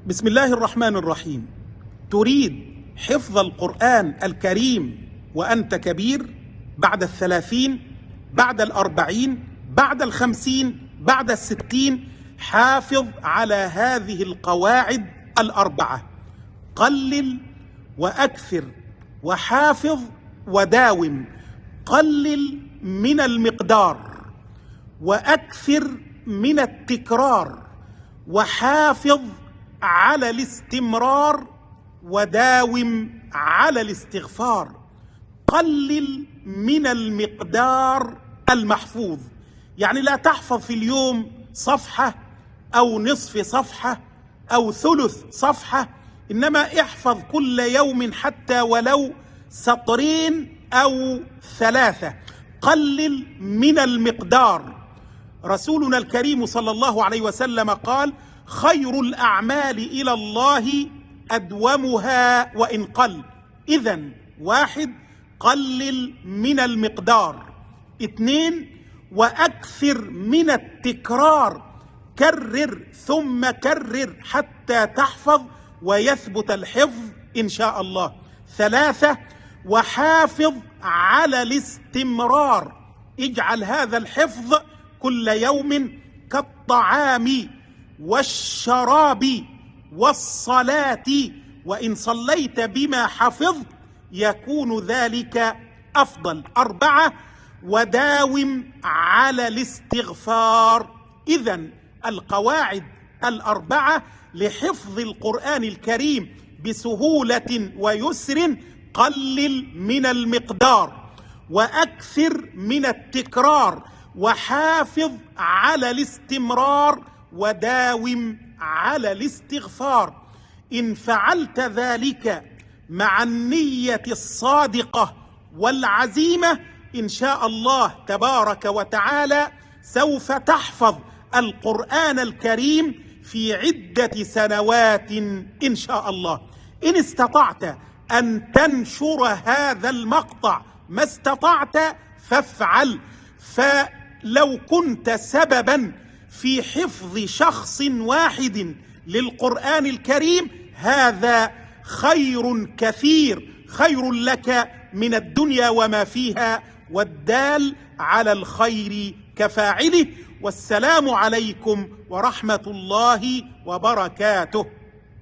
بسم الله الرحمن الرحيم. تريد حفظ القرآن الكريم وأنت كبير، بعد 30، بعد 40، بعد 50، بعد 60، حافظ على هذه القواعد 4: قلل وأكثر وحافظ وداوم. قلل من المقدار، وأكثر من التكرار، وحافظ على الاستمرار، وداوم على الاستغفار. قلل من المقدار المحفوظ، يعني لا تحفظ في اليوم صفحة أو نصف صفحة أو ثلث صفحة، إنما احفظ كل يوم حتى ولو سطرين أو 3. قلل من المقدار. رسولنا الكريم صلى الله عليه وسلم قال: خير الأعمال إلى الله أدومها وإن قل. إذن 1: قلل من المقدار. 2: وأكثر من التكرار. كرر ثم كرر حتى تحفظ ويثبت الحفظ إن شاء الله. 3: وحافظ على الاستمرار. اجعل هذا الحفظ كل يوم كالطعام والشراب والصلاة، وإن صليت بما حفظت يكون ذلك أفضل. 4: وداوم على الاستغفار. إذن القواعد 4 لحفظ القرآن الكريم بسهولة ويسر: قلل من المقدار، وأكثر من التكرار، وحافظ على الاستمرار، وداوم على الاستغفار. إن فعلت ذلك مع النية الصادقة والعزيمة إن شاء الله تبارك وتعالى سوف تحفظ القرآن الكريم في عدة سنوات إن شاء الله. إن استطعت أن تنشر هذا المقطع ما استطعت فافعل، فلو كنت سببا في حفظ شخص واحد للقرآن الكريم هذا خير كثير، خير لك من الدنيا وما فيها، والدال على الخير كفاعله. والسلام عليكم ورحمة الله وبركاته.